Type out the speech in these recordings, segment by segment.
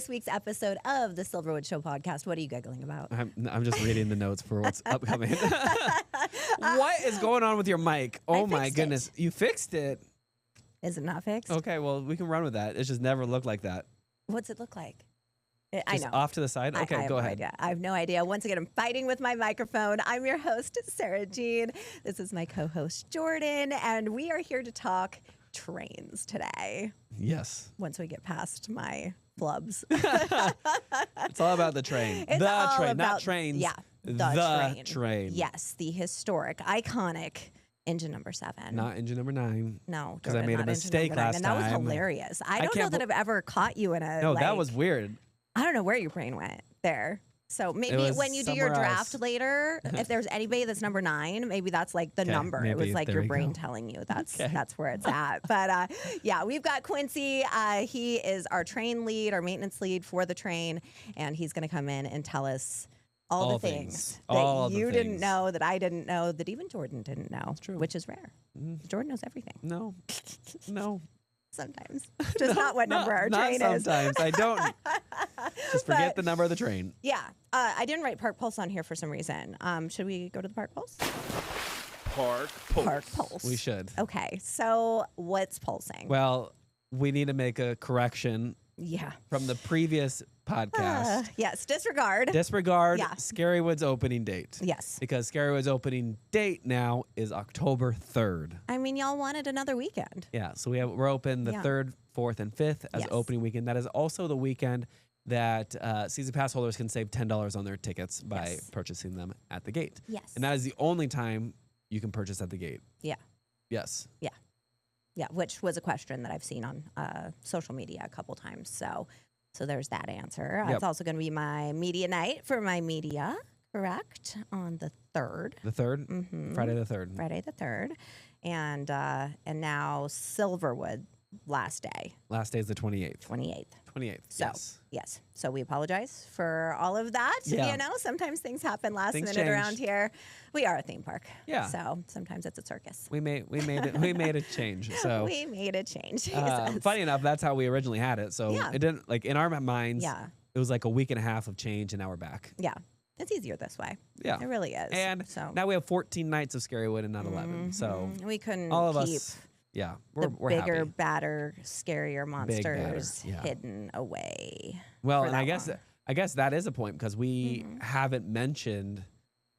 this week's episode of the Silverwood Show Podcast. What are you giggling about? I'm just reading the notes for what's upcoming. What is going on with your mic? Oh my goodness. You fixed it. Is it not fixed? Okay, well, we can run with that. It just never looked like that. What's it look like? I know. Off to the side? Okay, go ahead. I have no idea. Once again, I'm fighting with my microphone. I'm your host, Sarah Jean. This is my co-host, Jordan, and we are here to talk trains today. Yes. Once we get past my flubs. It's all about the train. It's the train, about, not trains. Yeah, the train. Yes, the historic, iconic engine number 7. Not engine number 9. No, because I made a mistake last time. And that was hilarious. I don't know that I've ever caught you in a. No, that was weird. I don't know where your brain went there. So maybe when you do your draft later, if there's anybody that's number 9, maybe that's like the number. It was like your brain telling you that's where it's at. But yeah, we've got Quincy. He is our train lead, our maintenance lead for the train, and he's going to come in and tell us all the things that you didn't know, that I didn't know, that even Jordan didn't know. That's true. Which is rare. Jordan knows everything. No. Sometimes. Just not what number our train is. Sometimes. I don't. Just forget the number of the train. Yeah. I didn't write Park Pulse on here for some reason. Should we go to the Park Pulse? Park Pulse. Park Pulse. We should. Okay. So what's pulsing? Well, we need to make a correction. Yeah. From the previous podcast. Yes. Disregard. Scarywood's opening date. Yes. Because Scarywood's opening date now is October 3rd. I mean, y'all wanted another weekend. Yeah. So we're open the 3rd, 4th, and 5th as opening weekend. That is also the weekend that season pass holders can save $10 on their tickets by purchasing them at the gate. Yes. And that is the only time you can purchase at the gate. Yeah. Yes. Yeah. Yeah, which was a question that I've seen on social media a couple times. So there's that answer. It's also going to be my media night for my media, correct? On the 3rd. The 3rd? Mm-hmm. Friday the 3rd. Friday the 3rd. And now Silverwood, last day. Last day is the 28th. 28th. So, yes. So we apologize for all of that. Yeah. You know, sometimes things happen last minute change around here. We are a theme park. Yeah. So sometimes it's a circus. We made a change. So we made a change. Funny enough, that's how we originally had it. So it didn't, like, in our minds, it was like a week and a half of change, and now we're back. Yeah. It's easier this way. Yeah. It really is. And now we have 14 nights of Scarywood and not 11. So we couldn't all of keep us. Yeah, we're bigger, happy. Badder, scarier monsters hidden away. Well, and I guess that is a point, because we haven't mentioned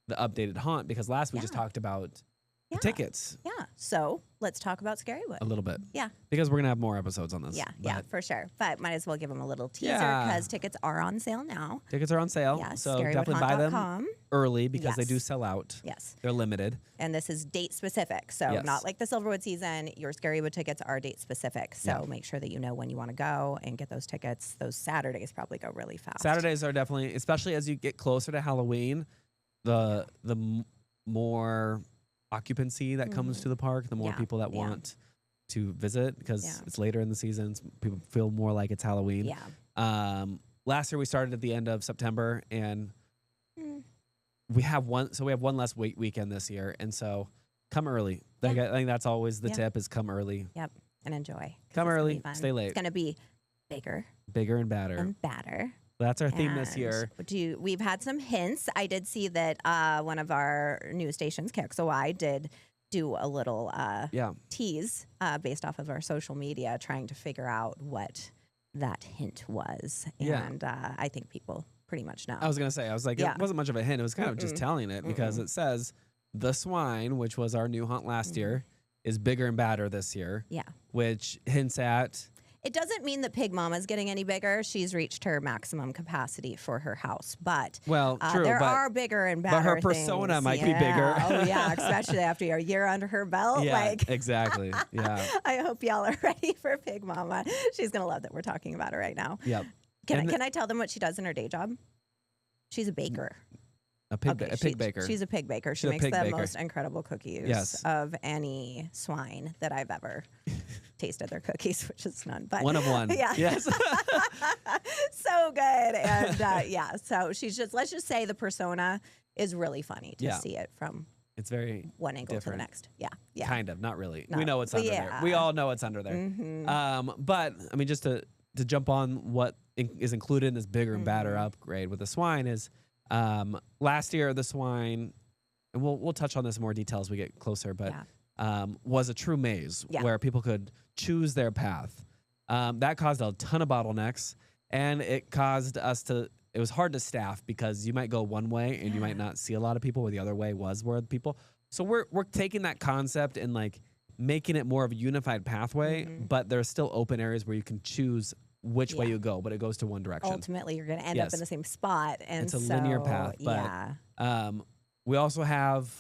the updated haunt, because last we just talked about the tickets. Yeah. So let's talk about Scarywood A little bit. Yeah. Because we're going to have more episodes on this. Yeah, for sure. But might as well give them a little teaser, because tickets are on sale now. Tickets are on sale. Yes, so definitely buy them early, because they do sell out. Yes. They're limited. And this is date specific. So not like the Silverwood season. Your Scarywood tickets are date specific. So make sure that you know when you want to go and get those tickets. Those Saturdays probably go really fast. Saturdays are definitely, especially as you get closer to Halloween, the more occupancy that comes to the park, the more people that want to visit, because it's later in the season. People feel more like it's Halloween. Yeah. Last year we started at the end of September, and we have one less weekend this year, and so come early. I think that's always the tip, is come early. Yep. And enjoy. Come early, stay late. It's going to be bigger and badder. And badder. That's our theme this year. We've had some hints. I did see that one of our news stations, KXOI, did do a little tease based off of our social media, trying to figure out what that hint was. And I think people pretty much know. I was going to say, it wasn't much of a hint. It was kind of just telling it, because it says the swine, which was our new haunt last year, is bigger and badder this year. Yeah. Which hints at... It doesn't mean that Pig Mama's getting any bigger. She's reached her maximum capacity for her house. But true, there are bigger and badder But her persona things. might be bigger. Oh, yeah, especially after a year under her belt. Yeah, exactly. Yeah. I hope y'all are ready for Pig Mama. She's going to love that we're talking about her right now. Yep. Can I tell them what she does in her day job? She's a baker. A pig baker. She's a pig baker. She makes the most incredible cookies of any swine that I've ever tasted their cookies, which is none. But one of one. Yeah. Yes. So good. And so she's let's just say the persona is really funny to see it from It's very one angle different. to the next. Yeah. Yeah. Kind of, not really. No. We know what's under there. We all know what's under there. Mm-hmm. But I mean, just to jump on what is included in this bigger and badder upgrade with the swine is last year the swine, and we'll touch on this in more detail as we get closer, but was a true maze where people could choose their path. That caused a ton of bottlenecks, and it caused us to. It was hard to staff because you might go one way and you might not see a lot of people, where the other way was where the people. So we're taking that concept and like making it more of a unified pathway, but there's still open areas where you can choose which way you go, but it goes to one direction. Ultimately, you're going to end up in the same spot, and it's a linear path. But we also have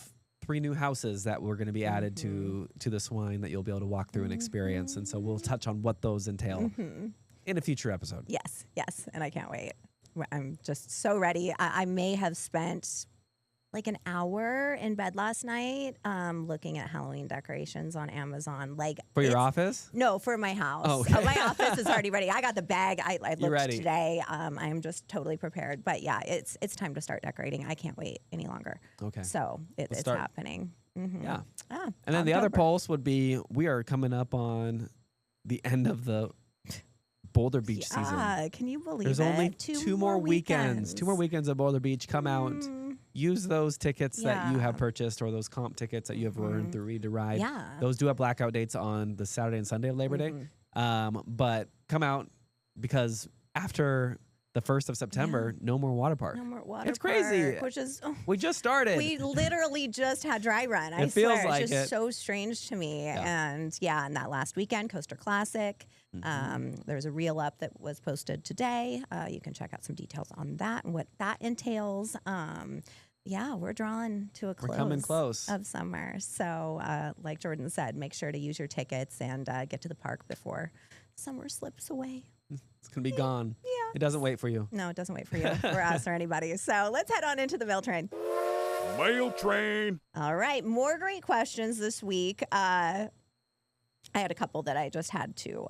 3 new houses that we're going to be added to the swine that you'll be able to walk through and experience, and so we'll touch on what those entail in a future episode. Yes, and I can't wait. I'm just so ready. I may have spent like an hour in bed last night looking at Halloween decorations on Amazon. Like for your office? No, for my house. Oh, okay. My office is already ready. I got the bag. I looked today. I'm just totally prepared. But yeah, it's time to start decorating. I can't wait any longer. Okay. So it's happening. Yeah. And then the other pulse would be, we are coming up on the end of the Boulder Beach season. Can you believe There's only two more weekends. 2 more weekends at Boulder Beach. Come out. Use those tickets that you have purchased, or those comp tickets that you have earned through Read to Ride. Yeah. Those do have blackout dates on the Saturday and Sunday of Labor Day. But come out, because after the 1st of September, no more water park. No more water It's crazy. Which is we just started. We literally just had dry run. I it feels swear. like it's just so strange to me. And and that last weekend, Coaster Classic. There was a reel up that was posted today. You can check out some details on that and what that entails. We're drawing to a close. We're coming close of summer. So like Jordan said, make sure to use your tickets and get to the park before summer slips away. It's going to be gone. Yeah. It doesn't wait for you. No, it doesn't wait for you or us or anybody. So let's head on into the mail train. Mail train. All right. More great questions this week. I had a couple that I just had to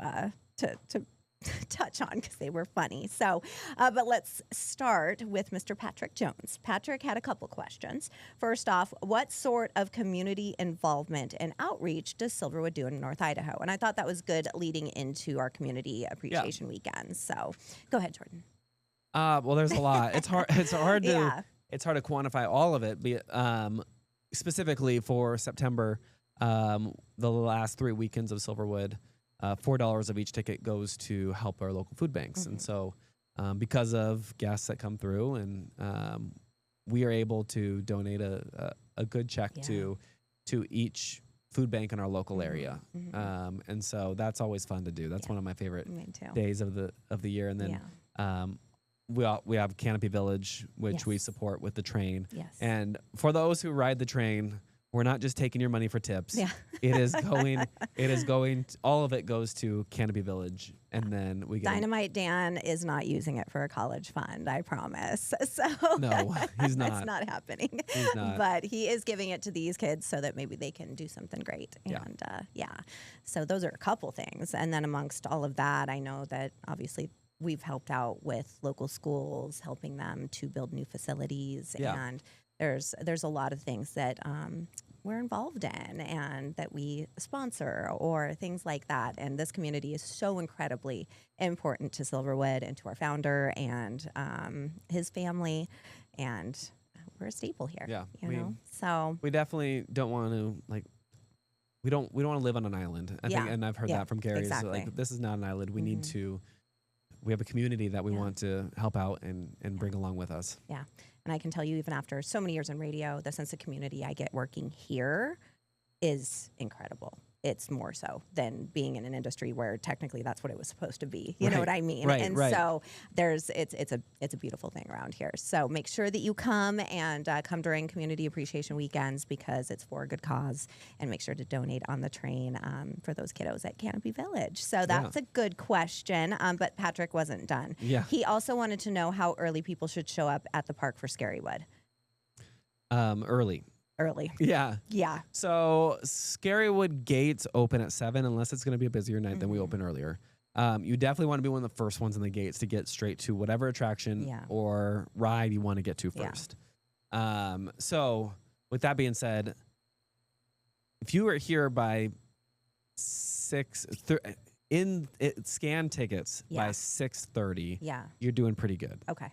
touch on because they were funny. So, but let's start with Mr. Patrick Jones. Patrick had a couple questions. First off, what sort of community involvement and outreach does Silverwood do in North Idaho? And I thought that was good leading into our community appreciation weekend. So go ahead, Jordan. Well, there's a lot. It's hard to quantify all of it. Specifically for September, the last 3 weekends of Silverwood, $4 of each ticket goes to help our local food banks. And so because of guests that come through, and we are able to donate a good check to each food bank in our local area. And so that's always fun to do. That's one of my favorite days of the year. And then we have Canopy Village, which we support with the train. Yes. And for those who ride the train, we're not just taking your money for tips. Yeah. It is going, all of it goes to Canopy Village. And then we get Dynamite Dan is not using it for a college fund, I promise. So no, he's not. It's not happening. He's not. But he is giving it to these kids so that maybe they can do something great. And so those are a couple things. And then amongst all of that, I know that obviously we've helped out with local schools, helping them to build new facilities. And there's a lot of things that we're involved in and that we sponsor or things like that. And this community is so incredibly important to Silverwood and to our founder and his family. And we're a staple here. Yeah. You know? So we definitely don't want to we don't want to live on an island. I think, and I've heard that from Gary. Exactly. Like, this is not an island. We need to. We have a community that we want to help out and bring along with us. Yeah. And I can tell you, even after so many years in radio, the sense of community I get working here is incredible. It's more so than being in an industry where technically that's what it was supposed to be. You know what I mean? Right, so it's a beautiful thing around here. So make sure that you come and come during community appreciation weekends because it's for a good cause, and make sure to donate on the train for those kiddos at Canopy Village. So that's a good question. But Patrick wasn't done. Yeah. He also wanted to know how early people should show up at the park for Scarywood. Early. Yeah. So Scarywood gates open at 7 unless it's going to be a busier night. Then we open earlier. You definitely want to be one of the first ones in the gates to get straight to whatever attraction or ride you want to get to first. So with that being said, if you are here by 6, scan tickets by 6:30. Yeah. You're doing pretty good. Okay.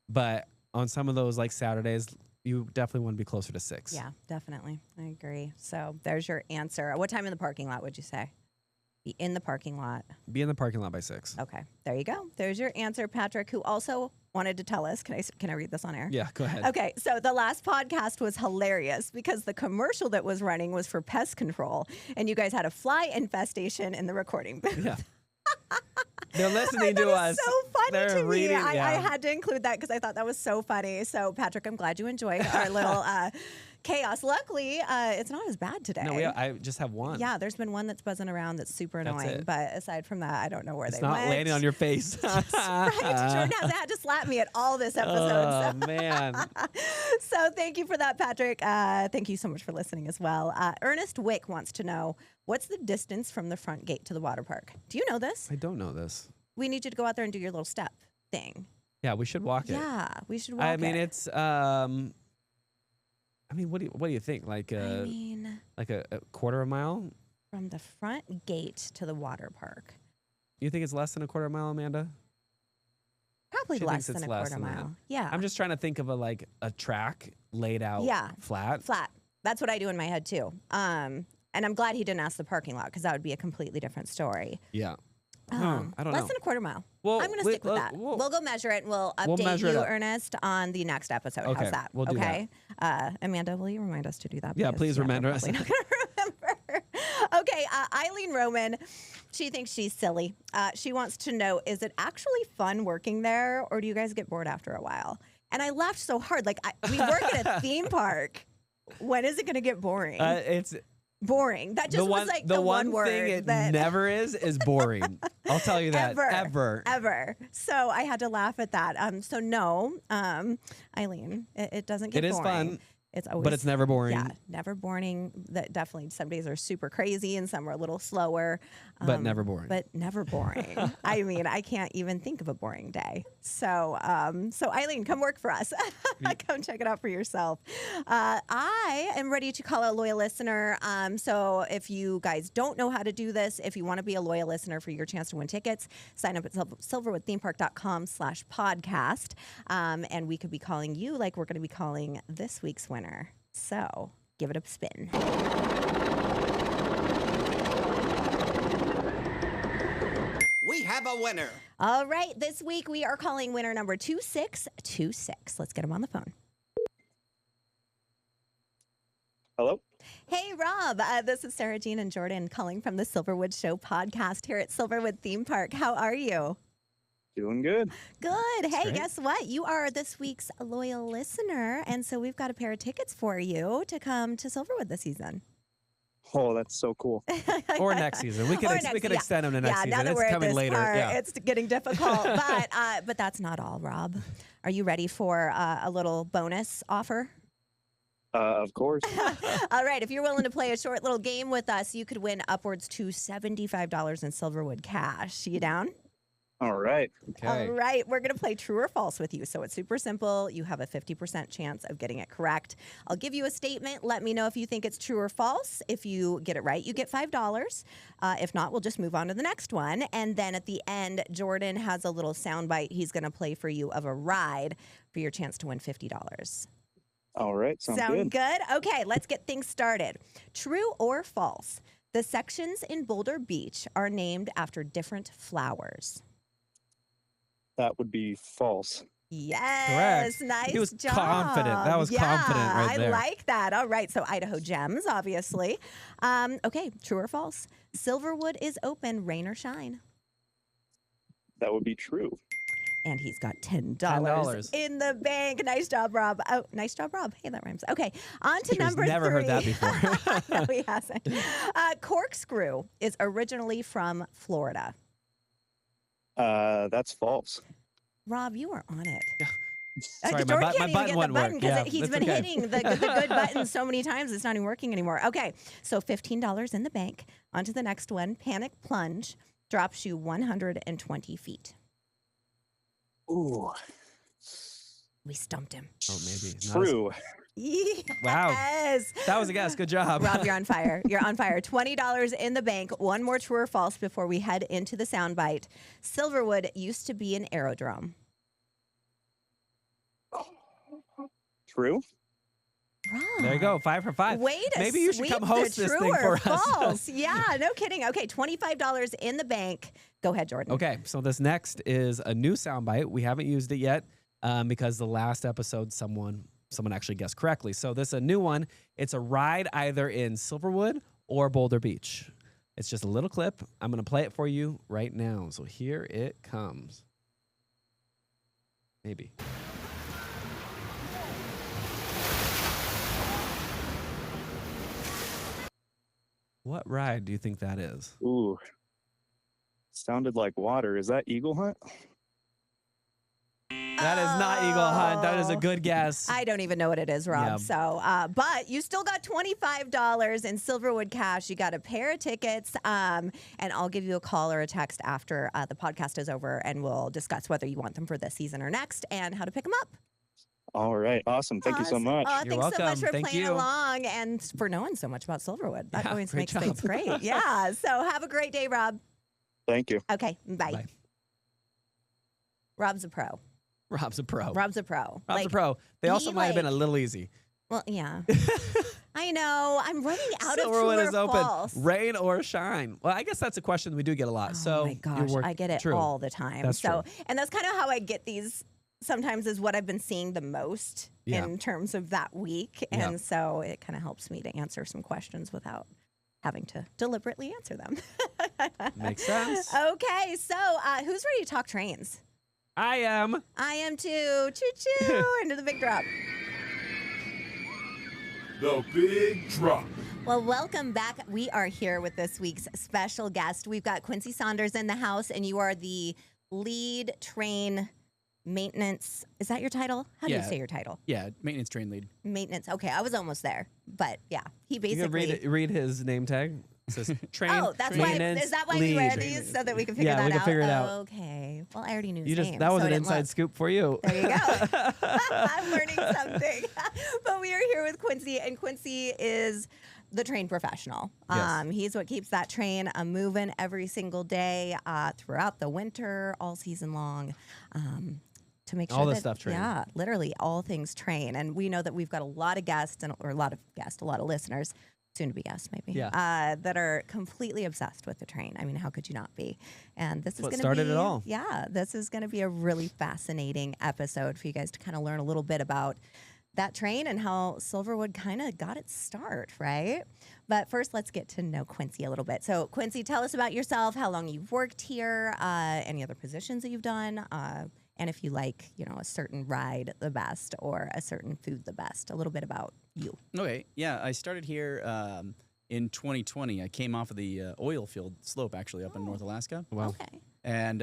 But on some of those like Saturdays, you definitely want to be closer to 6. Yeah, definitely. I agree. So there's your answer. What time in the parking lot would you say? Be in the parking lot. Be in the parking lot by 6. Okay. There you go. There's your answer, Patrick, who also wanted to tell us. Can I read this on air? Yeah, go ahead. Okay. So the last podcast was hilarious because the commercial that was running was for pest control, and you guys had a fly infestation in the recording booth. Yeah. They're listening to us. So funny They're to me. reading, I had to include that because I thought that was so funny. So Patrick, I'm glad you enjoyed our little chaos. Luckily, it's not as bad today. No, I just have one. Yeah, there's been one that's buzzing around that's super annoying. But aside from that, I don't know where it's they went. It's not landing on your face. Right. Jordan has had to slap me at all this episode. Oh, man. So thank you for that, Patrick. Thank you so much for listening as well. Ernest Wick wants to know, what's the distance from the front gate to the water park? Do you know this? I don't know this. We need you to go out there and do your little step thing. Yeah, we should walk it. Yeah, we should walk it. I mean, it's what do you think? Like a quarter of a mile? From the front gate to the water park. You think it's less than a quarter mile, Amanda? Probably less than a quarter mile. Yeah. I'm just trying to think of a track laid out flat. Flat. That's what I do in my head too. And I'm glad he didn't ask the parking lot because that would be a completely different story. Yeah. I don't know. Less than a quarter mile. Well, I'm going to stick with that. We'll go measure it, and we'll update you, Ernest, on the next episode. Okay, how's that? We'll do that. Amanda, will you remind us to do that? Yeah, please remember us. We're not going to remember. Okay, Eileen Roman, she thinks she's silly. She wants to know, is it actually fun working there, or do you guys get bored after a while? And I laughed so hard. Like, we work at a theme park. When is it going to get boring? It's boring. That just was like the one word thing it that never is boring. I'll tell you that. Ever. So I had to laugh at that. So no, Eileen, it doesn't get boring. It is fun. It's always, but it's never boring. Yeah, never boring. That definitely, some days are super crazy and some are a little slower. But never boring. But never boring. I mean, I can't even think of a boring day. So Eileen, come work for us. Come check it out for yourself. I am ready to call a loyal listener. So if you guys don't know how to do this, if you want to be a loyal listener for your chance to win tickets, sign up at silverwoodthemepark.com/podcast. And we could be calling you like we're going to be calling this week's winner. So give it a spin. We have a winner. All right. This week we are calling winner number 2626. Let's get him on the phone. Hello? Hey, Rob. This is Sarah Jean and Jordan calling from the Silverwood Show Podcast here at Silverwood Theme Park. How are you? Doing good. Good. Hey, guess what? You are this week's loyal listener, and so we've got a pair of tickets for you to come to Silverwood this season. Oh, that's so cool. Or next season. We could extend them to next season. Now that it's we're coming at this later. Part, yeah. It's getting difficult. But that's not all, Rob. Are you ready for a little bonus offer? Of course. All right. If you're willing to play a short little game with us, you could win upwards to $75 in Silverwood Cash. You down? All right. Okay. All right. We're going to play true or false with you. So it's super simple. You have a 50% chance of getting it correct. I'll give you a statement. Let me know if you think it's true or false. If you get it right, you get $5. If not, we'll just move on to the next one. And then at the end, Jordan has a little soundbite he's going to play for you of a ride for your chance to win $50. All right. Sound good? Okay, let's get things started. True or false? The sections in Boulder Beach are named after different flowers. That would be false. Yes. Correct. Nice He was job. confident. That was confident right there. I like that. All right. So Idaho Gems, obviously. Okay. True or false? Silverwood is open, rain or shine. That would be true. And he's got $10 in the bank. Nice job, Rob. Oh, nice job, Rob. Hey, that rhymes. Okay, on to number 3. Never heard that before. No, he hasn't. Corkscrew is originally from Florida. That's false. Rob, you are on it. Sorry, Jordan my button wouldn't work. because he's been hitting the good button so many times it's not even working anymore. Okay, so $15 in the bank. On to the next one. Panic Plunge drops you 120 feet. Ooh. We stumped him. Oh, maybe. True. Yes. Wow. That was a guess. Good job. Rob, you're on fire. You're on fire. $20 in the bank. One more true or false before we head into the soundbite. Silverwood used to be an aerodrome. True. Rob. There you go. 5 for 5. Way to Maybe you should come host this thing for false. us. Yeah, no kidding. Okay, $25 in the bank. Go ahead, Jordan. Okay, so this next is a new soundbite. We haven't used it yet because the last episode someone actually guessed correctly. So this is a new one. It's a ride either in Silverwood or Boulder Beach. It's just a little clip. I'm going to play it for you right now. So here it comes. Maybe. What ride do you think that is? Ooh. Sounded like water. Is that Eagle Hunt? That is not Eagle Hunt. That is a good guess. I don't even know what it is, Rob. Yeah. So, but you still got $25 in Silverwood Cash. You got a pair of tickets, and I'll give you a call or a text after the podcast is over, and we'll discuss whether you want them for this season or next and how to pick them up. All right. Awesome. Thank you so much. Thanks You're welcome. so much for Thank playing you. along and for knowing so much about Silverwood. That always great makes job. things great. Yeah. So have a great day, Rob. Thank you. Okay. Bye. Bye. Rob's a pro. Rob's a pro. Rob's a pro. Rob's a pro. They also he, might have been a little easy. Well, yeah. I know. I'm running out of true Silverwood or is open. false. Rain or shine? Well, I guess that's a question we do get a lot. Oh my gosh, I get it true. all the time. That's true. And that's kind of how I get these. Sometimes is what I've been seeing the most in terms of that week, and so it kind of helps me to answer some questions without having to deliberately answer them. Makes sense. Okay, so who's ready to talk trains? I am. I am too. Choo choo into the big drop. The Big Drop. Well, welcome back. We are here with this week's special guest. We've got Quincy Saunders in the house, and you are the lead train maintenance. Is that your title? How do you say your title? Yeah, maintenance train lead. Maintenance. Okay, I was almost there, but yeah, he You basically. can read his name tag. It says train. Oh, that's why. maintenance Is that why lead. we wear these so that we can figure that out? Yeah, we can figure it out. Okay. Well, I already knew You his just name. that was so an I didn't inside look. scoop for you. There you go. I'm learning something. But we are here with Quincy, and Quincy is the train professional. Yes. He's what keeps that train moving every single day throughout the winter, all season long. To make sure all the that, stuff train. Yeah, literally all things train. And we know that we've got a lot of guests, or a lot of listeners, soon to be guests maybe, that are completely obsessed with the train. I mean, how could you not be? And this is going to be started it all. Yeah, this is going to be a really fascinating episode for you guys to kind of learn a little bit about that train and how Silverwood kind of got its start, right? But first, let's get to know Quincy a little bit. So, Quincy, tell us about yourself, how long you've worked here, any other positions that you've done, and if you like, a certain ride the best or a certain food the best. A little bit about you. Okay, yeah, I started here in 2020. I came off of the oil field slope, actually, up in North Alaska. Wow. Okay. And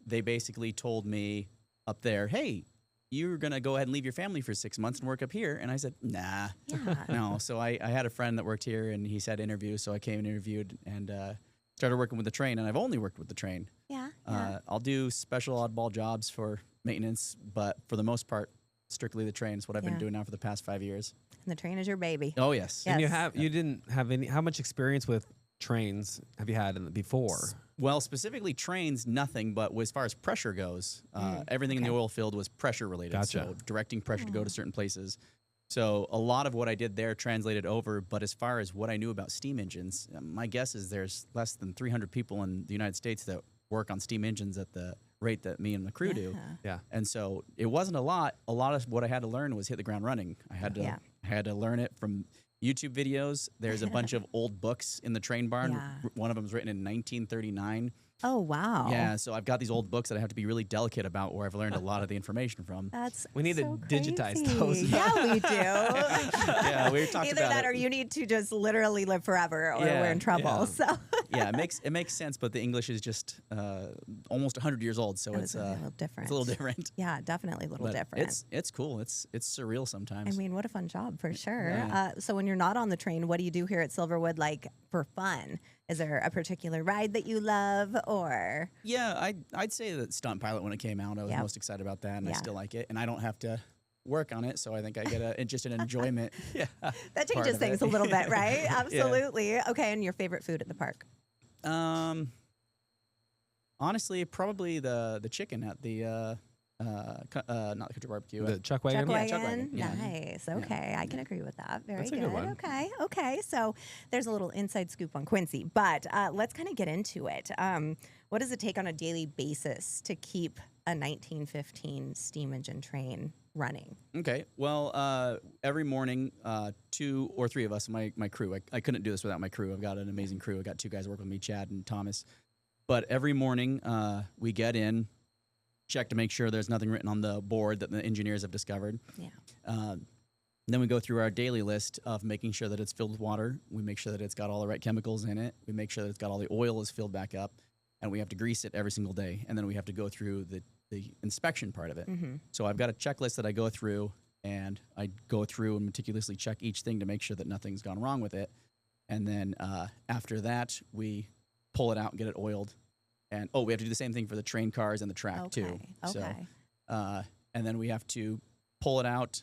they basically told me up there, hey, you're going to go ahead and leave your family for 6 months and work up here. And I said, nah, Yeah. no. So I had a friend that worked here, and he said interview. So I came and interviewed and started working with the train. And I've only worked with the train. Yeah. I'll do special oddball jobs for maintenance, but for the most part, strictly the train is what I've been doing now for the past 5 years. And the train is your baby. Oh, yes. Yeah. And you didn't have any. How much experience with trains have you had before? Well, specifically trains, nothing. But as far as pressure goes, everything in the oil field was pressure related. Gotcha. So directing pressure to go to certain places. So a lot of what I did there translated over. But as far as what I knew about steam engines, my guess is there's less than 300 people in the United States that work on steam engines at the rate that me and the crew do. Yeah. And so it wasn't a lot. A lot of what I had to learn was hit the ground running. I had to learn it from YouTube videos. There's a bunch of old books in the train barn. Yeah. One of them was written in 1939. Oh, wow. Yeah, so I've got these old books that I have to be really delicate about where I've learned a lot of the information from. We need to digitize those. Yeah, we do. Yeah, we talked Either about that it. or you need to just literally live forever or we're in trouble. Yeah. So Yeah, it makes sense, but the English is just almost 100 years old, so it's a little different. It's a little different. Yeah, definitely a little But different. It's cool. It's surreal sometimes. I mean, what a fun job for sure. Yeah. So when you're not on the train, what do you do here at Silverwood, like for fun? Is there a particular ride that you love, or? Yeah, I'd say that stunt pilot when it came out, I was Yep. most excited about that, and I Yeah. still like it. And I don't have to work on it, so I think I get just an enjoyment. That changes things a little bit, right? Absolutely. Yeah. Okay, and your favorite food at the park? Honestly, probably the chicken at the not the country barbecue. The Chuck Wagon? Yeah, Chuck Wagon. Yeah. Nice. Okay. Yeah. I can agree with that. Very That's a good. good one. Okay. So there's a little inside scoop on Quincy, but let's kind of get into it. What does it take on a daily basis to keep a 1915 steam engine train running? Okay. Well, every morning, 2 or 3 of us, my crew, I couldn't do this without my crew. I've got an amazing crew. I've got 2 guys working with me, Chad and Thomas. But every morning, we get in, check to make sure there's nothing written on the board that the engineers have discovered. Yeah. Then we go through our daily list of making sure that it's filled with water. We make sure that it's got all the right chemicals in it. We make sure that it's got all the oil is filled back up. And we have to grease it every single day. And then we have to go through the inspection part of it. Mm-hmm. So I've got a checklist that I go through, and I go through and meticulously check each thing to make sure that nothing's gone wrong with it. And then after that, we pull it out and get it oiled. And we have to do the same thing for the train cars and the track too. Okay. So, and then we have to pull it out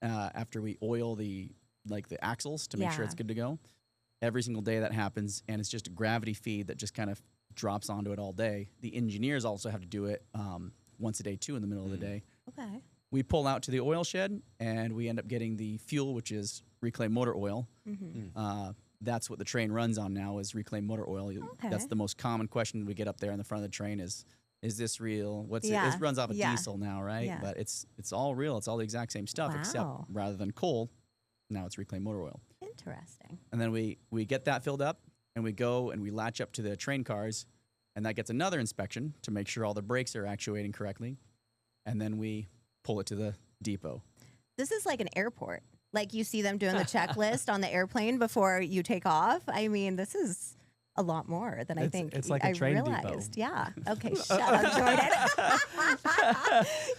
after we oil the axles to make sure it's good to go. Every single day that happens, and it's just a gravity feed that just kind of drops onto it all day. The engineers also have to do it once a day too in the middle of the day. Okay. We pull out to the oil shed, and we end up getting the fuel, which is reclaimed motor oil. Mm-hmm. That's what the train runs on now, is reclaimed motor oil. Okay. That's the most common question we get up there in the front of the train is this real? What's it? It runs off of diesel now, right? Yeah. But it's all real. It's all the exact same stuff, except rather than coal, now it's reclaimed motor oil. Interesting. And then we get that filled up, and we go and we latch up to the train cars, and that gets another inspection to make sure all the brakes are actuating correctly. And then we pull it to the depot. This is like an airport. Like you see them doing the checklist on the airplane before you take off. I mean, this is a lot more than I think it's like a train realized. depot. Yeah. Okay, shut up, Jordan.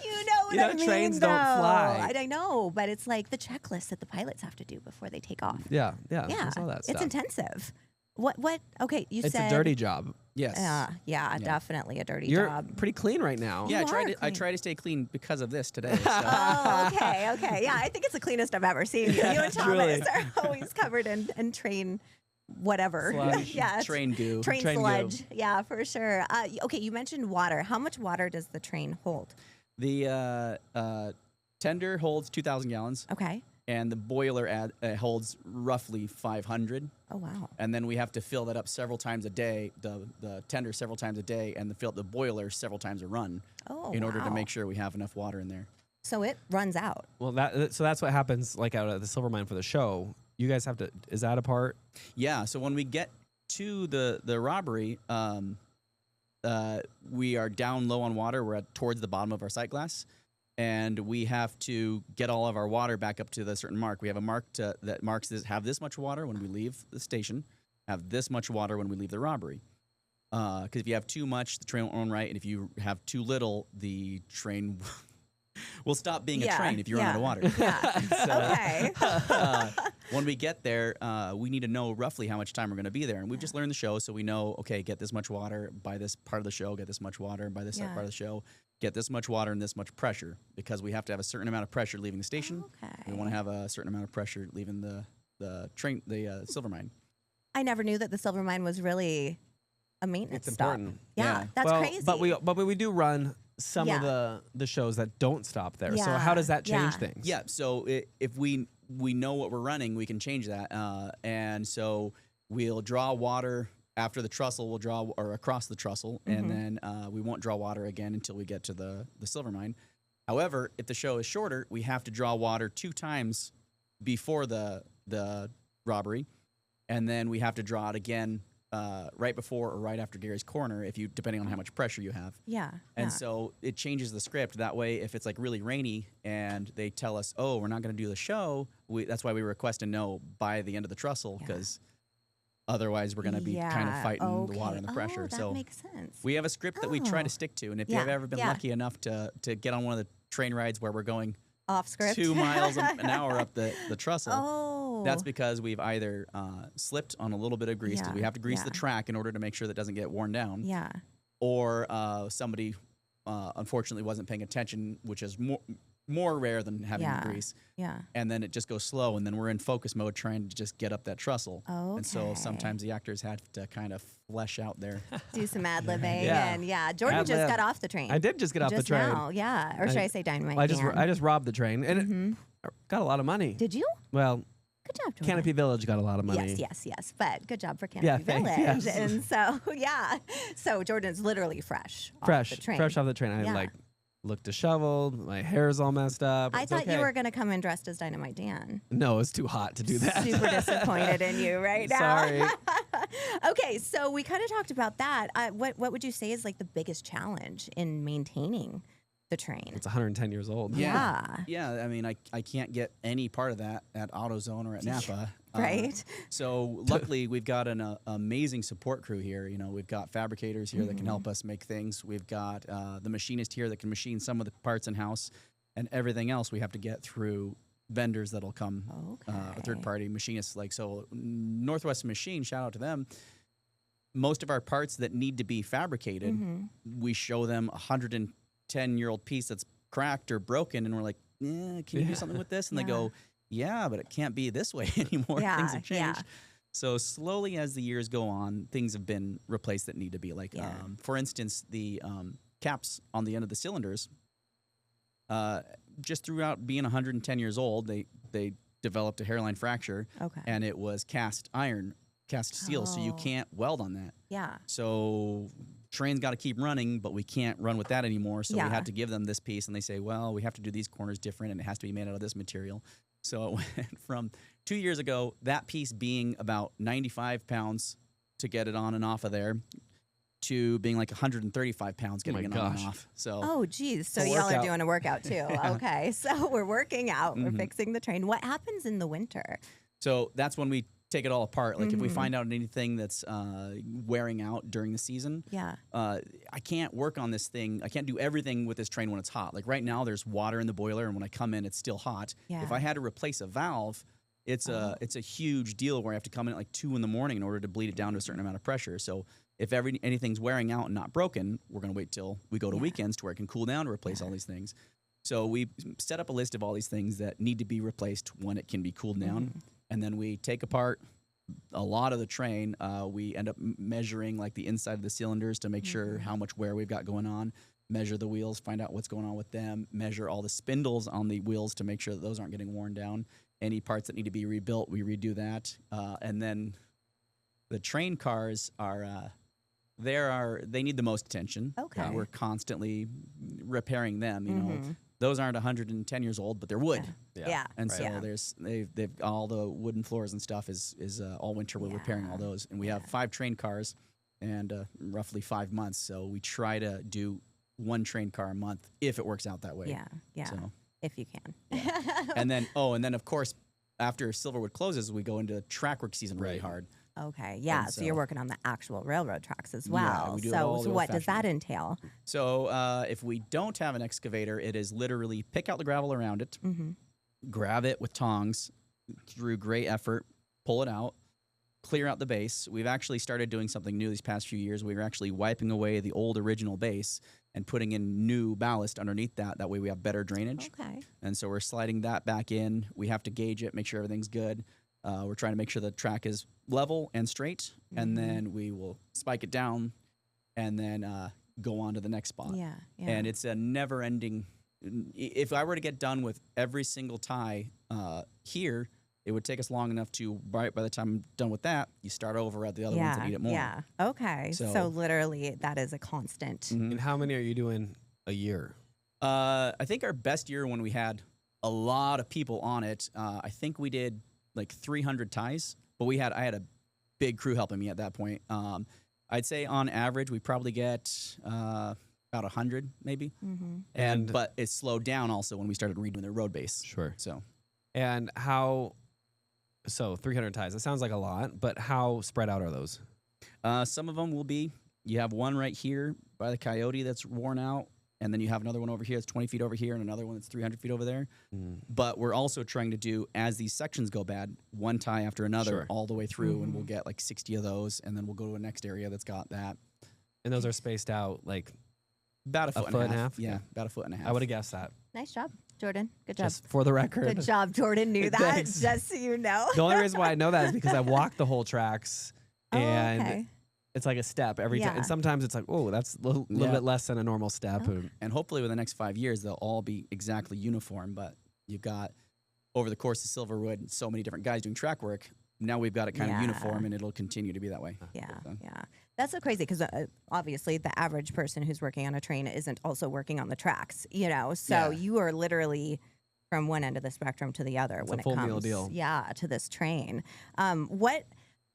You know what I mean, trains though. don't fly. I know, but it's like the checklist that the pilots have to do before they take off. Yeah. All that stuff. It's intensive. What? Okay, you It's said a dirty job. Yes. Yeah, definitely a dirty You're job. pretty clean right now. Yeah, You I are try to stay clean because of this today. So. Oh, okay. Yeah, I think it's the cleanest I've ever seen. You and Truly. Thomas are always covered in train whatever. Sludge. Yeah. Train goo. Train Train sludge. Yeah, for sure. Okay, you mentioned water. How much water does the train hold? The tender holds 2,000 gallons, Okay. and the boiler holds roughly 500. Oh, wow. And then we have to fill that up several times a day, the tender several times a day, and fill up the boiler several times a run in order to make sure we have enough water in there. So it runs out. Well, so that's what happens like out at the Silver Mine for the show. You guys have to, is that a part? Yeah, so when we get to the robbery, we are down low on water. We're towards the bottom of our sight glass, and we have to get all of our water back up to the certain mark. We have a mark that marks this, have this much water when we leave the station, have this much water when we leave the robbery. Because if you have too much, the train won't run right, and if you have too little, the train will stop being a train if you run out of water. Yeah. Okay. When we get there, we need to know roughly how much time we're going to be there. And we've just learned the show, so we know, okay, get this much water by this part of the show, get this much water by this part of the show, get this much water and this much pressure, because we have to have a certain amount of pressure leaving the station. Okay. We want to have a certain amount of pressure leaving the train, the Silver Mine. I never knew that the Silver Mine was really a maintenance It's stop. important. Yeah, that's crazy. But we do run some of the shows that don't stop there. So how does that change things? Yeah, so if we know what we're running, we can change that. And so we'll draw water after the trestle. We'll draw or across the trestle, and then we won't draw water again until we get to the Silver Mine. However, if the show is shorter, we have to draw water 2 times before the robbery, and then we have to draw it again right before or right after Gary's Corner, depending on how much pressure you have. Yeah. And so it changes the script. That way, if it's like really rainy and they tell us, oh, we're not going to do the show, that's why we request to know by the end of the trestle, because otherwise we're going to be kind of fighting the water and the pressure. Oh, that so makes sense. we have a script that we try to stick to. And if you've ever been lucky enough to get on one of the train rides where we're going off script 2 miles an hour up the trestle, oh. that's because we've either slipped on a little bit of grease, because we have to grease the track in order to make sure that doesn't get worn down. Yeah. Or somebody unfortunately wasn't paying attention, which is more rare than having the grease. Yeah. And then it just goes slow, and then we're in focus mode trying to just get up that trestle. Okay. And so sometimes the actors have to kind of flesh out their... Do some ad-libbing. Yeah. And Jordan just got off the train. I did just get off the train. Now, yeah. Or should I say Dynamite I Dan? just robbed the train, and it got a lot of money. Did you? Well, good job, Jordan. Canopy Village got a lot of money. Yes. But good job for Canopy thanks, Village. yes. And so, So Jordan's literally fresh off the train. Fresh off the train. I looked disheveled. My hair's all messed up. I thought you were going to come in dressed as Dynamite Dan. No, it's too hot to do that. Super disappointed in you right now. Sorry. Okay, so we kind of talked about that. What would you say is like the biggest challenge in maintaining the train? It's 110 years old. Yeah. I mean, I can't get any part of that at AutoZone or at Napa. Right. So luckily, we've got an amazing support crew here. You know, we've got fabricators here that can help us make things. We've got the machinist here that can machine some of the parts in house, and everything else we have to get through vendors that'll come, third party machinists. Like so, Northwest Machine. Shout out to them. Most of our parts that need to be fabricated, we show them 110-year-old piece that's cracked or broken, and we're like, can you do something with this? And they go, yeah, but it can't be this way anymore. Things have changed. Yeah. So slowly as the years go on, things have been replaced that need to be. Like, for instance, the caps on the end of the cylinders, just throughout being 110 years old, they developed a hairline fracture. Okay. And it was cast steel, so you can't weld on that. Yeah. So train's got to keep running, but we can't run with that anymore. So we had to give them this piece, and they say, well, we have to do these corners different, and it has to be made out of this material. So it went from 2 years ago, that piece being about 95 pounds to get it on and off of there, to being like 135 pounds getting it on and off. So oh, geez. So y'all are doing a workout too. Okay. So we're working out. We're fixing the train. What happens in the winter? So that's when we take it all apart. Like if we find out anything that's wearing out during the season, I can't work on this thing. I can't do everything with this train when it's hot. Like right now, there's water in the boiler, and when I come in, it's still hot. Yeah. If I had to replace a valve, it's a huge deal where I have to come in at like 2 a.m. in order to bleed it down to a certain amount of pressure. So if anything's wearing out and not broken, we're going to wait till we go to weekends to where it can cool down to replace all these things. So we set up a list of all these things that need to be replaced when it can be cooled down. And then we take apart a lot of the train. We end up measuring like the inside of the cylinders to make sure how much wear we've got going on, measure the wheels, find out what's going on with them, measure all the spindles on the wheels to make sure that those aren't getting worn down. Any parts that need to be rebuilt, we redo that. And then the train cars they need the most attention. Okay. We're constantly repairing them, you know. Those aren't 110 years old, but they're wood. Yeah. And so they've all the wooden floors and stuff is all winter we're repairing all those. And we have 5 train cars and roughly 5 months. So we try to do 1 train car a month if it works out that way. Yeah. So, if you can. and then of course after Silverwood closes, we go into track work season really hard. Okay, yeah. So you're working on the actual railroad tracks as well. Yeah, we do so what does that entail? So if we don't have an excavator, it is literally pick out the gravel around it, grab it with tongs through great effort, pull it out, clear out the base. We've actually started doing something new these past few years. We were actually wiping away the old original base and putting in new ballast underneath that. That way we have better drainage. Okay. And so we're sliding that back in. We have to gauge it, make sure everything's good. We're trying to make sure the track is level and straight, and then we will spike it down and then go on to the next spot. Yeah. And it's a never-ending. If I were to get done with every single tie here, it would take us long enough to, by the time I'm done with that, you start over at the other ones that need it more. Yeah. Okay. So literally that is a constant. And how many are you doing a year? I think our best year when we had a lot of people on it, I think we did like 300 ties, but I had a big crew helping me at that point. I'd say on average, we probably get about 100 maybe. But it slowed down also when we started redoing the road base. Sure. So 300 ties. That sounds like a lot, but how spread out are those? Some of them will be, you have one right here by the Coyote that's worn out. And then you have another one over here that's 20 feet over here and another one that's 300 feet over there. But we're also trying to do, as these sections go bad, one tie after another all the way through, and we'll get like 60 of those, and then we'll go to a next area that's got that. And those are spaced out like about a foot and a half. Yeah, Okay. about a foot and a half. I would have guessed that. Nice job. Jordan. Good job. Just for the record. Good job, Jordan knew that. Thanks. Just so you know. The only reason why I know that is because I walked the whole tracks, and okay. it's like a step every time. And sometimes it's like, oh, that's a little bit less than a normal step. And hopefully within the next 5 years, they'll all be exactly uniform. But you've got, over the course of Silverwood, so many different guys doing track work. Now we've got it kind of uniform, and it'll continue to be that way. Yeah, yeah. That's so crazy because obviously the average person who's working on a train isn't also working on the tracks, you know? So you are literally from one end of the spectrum to the other when it comes meal deal. To this train.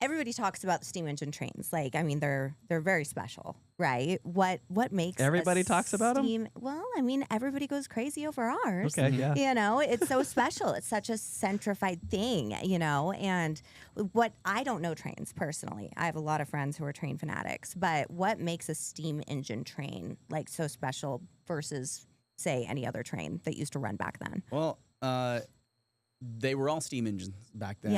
Everybody talks about the steam engine trains. Like, I mean, they're very special, right? What makes everybody talks about them? Well, I mean, everybody goes crazy over ours. Okay, yeah. You know, it's so special. It's such a centrified thing, you know. And what I don't know trains personally. I have a lot of friends who are train fanatics. But what makes a steam engine train like so special versus, say, any other train that used to run back then? Well, they were all steam engines back then.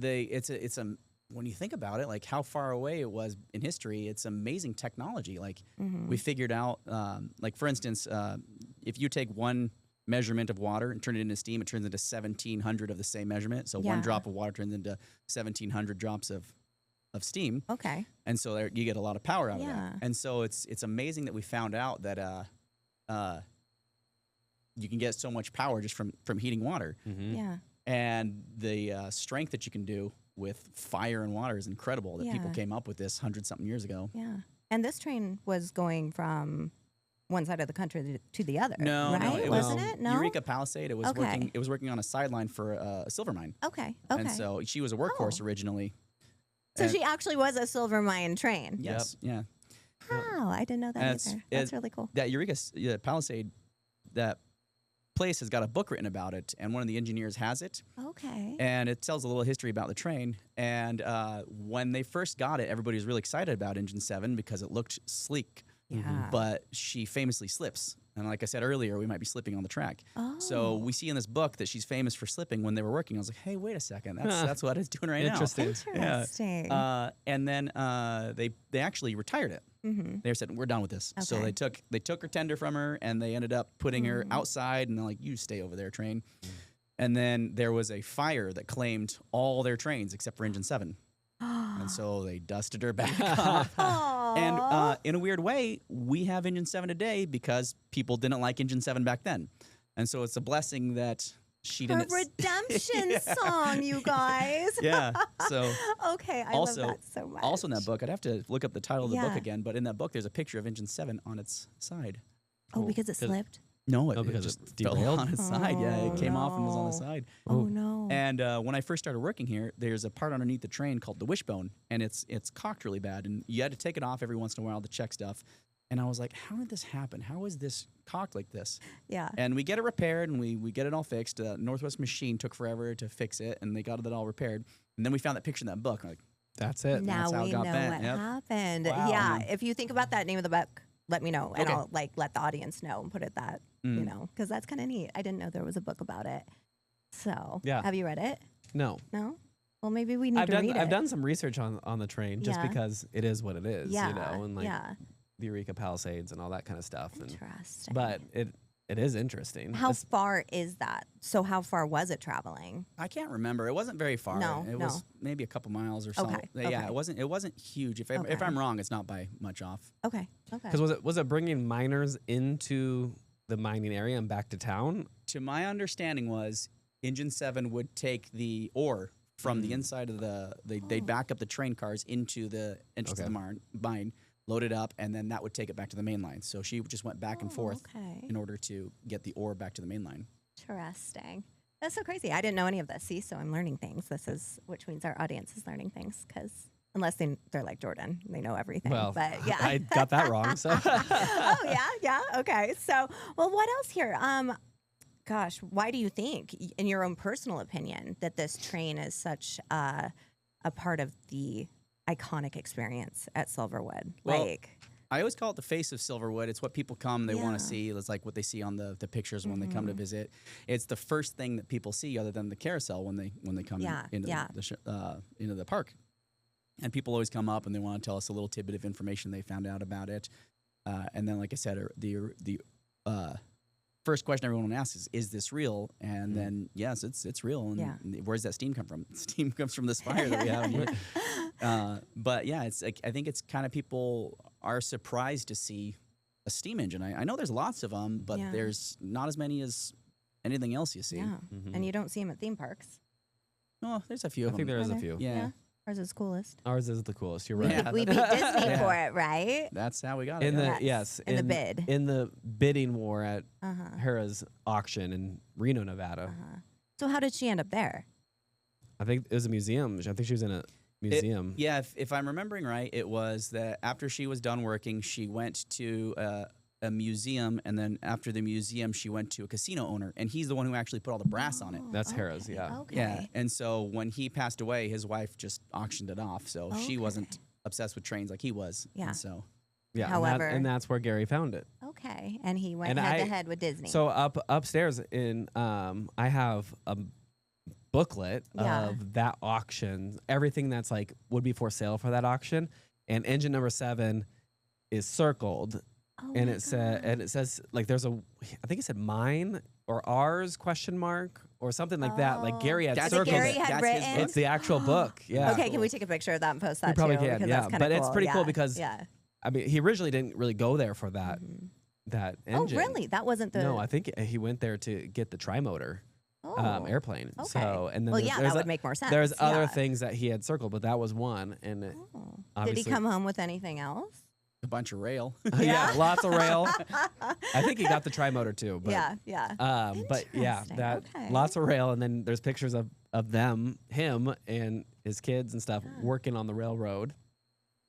It's when you think about it, like how far away it was in history, it's amazing technology. Like we figured out, like for instance, if you take one measurement of water and turn it into steam, it turns into 1,700 of the same measurement. So one drop of water turns into 1,700 drops of steam. Okay. And so there, you get a lot of power out of that. And so it's amazing that we found out that you can get so much power just from heating water. Yeah. And the strength that you can do with fire and water is incredible that people came up with this 100-something years ago. Yeah. And this train was going from one side of the country to the other. No, right? no, it wasn't it? No. Eureka Palisade. It was working. It was working on a sideline for a silver mine. Okay. And so she was a workhorse originally. So she actually was a silver mine train. Yes. Yeah. Wow, I didn't know that either. That's really cool. That Eureka Palisade, that place has got a book written about it, and one of the engineers has it. Okay. And it tells a little history about the train. And when they first got it, everybody was really excited about Engine 7 because it looked sleek. Yeah. But she famously slips. And like I said earlier, we might be slipping on the track. Oh. So we see in this book that she's famous for slipping when they were working. I was like, hey, wait a second. That's what it's doing right Interesting. now. Interesting. Yeah. And then they actually retired it. Mm-hmm. They said, we're done with this. Okay. So they took her tender from her, and they ended up putting her outside, and they're like, you stay over there, train. And then there was a fire that claimed all their trains except for Engine 7. And so they dusted her back off. And in a weird way, we have Engine 7 today because people didn't like Engine 7 back then. And so it's a blessing that she didn't. A redemption song, you guys. Yeah. So okay, I love that so much. Also in that book, I'd have to look up the title of the book again, but in that book, there's a picture of Engine 7 on its side. Oh, because it slipped? No, because it just it derailed fell on its side. Yeah, it came off and was on the side. Oh, no. And when I first started working here, there's a part underneath the train called the wishbone, and it's cocked really bad, and you had to take it off every once in a while to check stuff. And I was like, how did this happen? How is this cocked like this? Yeah. And we get it repaired, and we get it all fixed. Northwest Machine took forever to fix it, and they got it all repaired. And then we found that picture in that book. Like, that's it. Now that's how we it got know bent. what happened. Wow. Yeah. If you think about that name of the book, let me know, and Okay. I'll let the audience know and put it that, you know, because that's kind of neat. I didn't know there was a book about it. So, have you read it? No. No? Well, maybe we need to read it. I've done some research on the train just because it is what it is, Yeah. you know, and like the Eureka Palisades and all that kind of stuff. Interesting. But it is interesting. How far is that? So how far was it traveling? I can't remember. It wasn't very far. No, it was maybe a couple miles or so. Okay, Yeah, it wasn't huge. If I'm wrong, it's not by much off. Okay. Because was it bringing miners into the mining area and back to town? To my understanding was Engine 7 would take the ore from the inside of they'd back up the train cars into the entrance of the mine, load it up, and then that would take it back to the main line. So she just went back and forth in order to get the ore back to the main line. Interesting. That's so crazy. I didn't know any of this. See, so I'm learning things. Which means our audience is learning things because unless they're like Jordan, they know everything. Well, but yeah, I got that wrong. So. Oh yeah. Okay. So, well, what else here? Gosh, why do you think, in your own personal opinion, that this train is such a part of the iconic experience at Silverwood? Well, I always call it the face of Silverwood. It's what people come, they want to see. It's like what they see on the pictures when they come to visit. It's the first thing that people see other than the carousel when they come into the park. And people always come up and they want to tell us a little tidbit of information they found out about it. And then, like I said, the first question everyone asks is this real? And then, yes, it's real. And where's that steam come from? Steam comes from this fire that we have here. But yeah, it's like, I think it's kind of people are surprised to see a steam engine. I know there's lots of them, but there's not as many as anything else you see. Yeah. And you don't see them at theme parks. Oh, there's a few of them. I think there is a few. Yeah. Ours is coolest. Ours is the coolest. You're right. Yeah. We beat Disney for it, right? That's how we got In it. the in the bid. In the bidding war at Hera's auction in Reno, Nevada. So how did she end up there? I think it was a museum. I think she was in a museum. If I'm remembering right, it was that after she was done working, she went to a museum, and then after the museum, she went to a casino owner, and he's the one who actually put all the brass on it. That's Hera's, yeah. Okay. Yeah, and so when he passed away, his wife just auctioned it off, so she wasn't obsessed with trains like he was. Yeah. And so Yeah. However, and that's where Gary found it. Okay, and he went head to head with Disney. So upstairs in I have a booklet of that auction, everything that's like would be for sale for that auction, and engine number 7 is circled. And it says like there's I think it said mine or ours ? Or something like that. Like Gary had circled Gary it. had written? It's the actual book. Yeah. Okay, can we take a picture of that and post that We probably too? can. Because Yeah, that's but cool. it's pretty cool because yeah. I mean he originally didn't really go there for that that engine. Oh, really? That wasn't the. No, I think he went there to get the trimotor airplane. Okay. So and then well, there's that would make more sense. There's other things that he had circled, but that was one. And did he come home with anything else? a bunch of rail. Yeah, lots of rail. I think he got the tri-motor too. But, yeah. But yeah, that lots of rail, and then there's pictures of him and his kids and stuff working on the railroad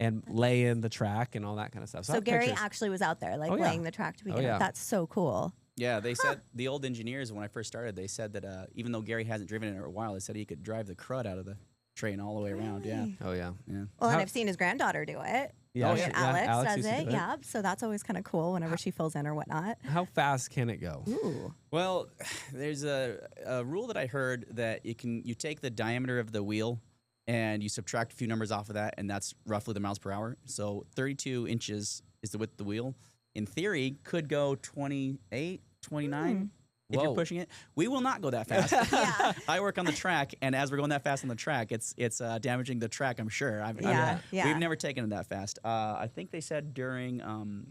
and laying the track and all that kind of stuff. So Gary actually was out there, like laying the track to begin with. That's so cool. Yeah, they said the old engineers when I first started, they said that even though Gary hasn't driven it in a while, they said he could drive the crud out of the train all the way around. Yeah. Oh yeah. Yeah. Well, and I've seen his granddaughter do it. Yeah, Alex does it. Yeah, so that's always kind of cool whenever she fills in or whatnot. How fast can it go? Ooh. Well, there's a rule that I heard that you take the diameter of the wheel and you subtract a few numbers off of that, and that's roughly the miles per hour. So 32 inches is the width of the wheel. In theory, could go 28, 29. If you're pushing it, we will not go that fast. I work on the track, and as we're going that fast on the track, it's damaging the track. I'm sure. We've never taken it that fast. I think they said during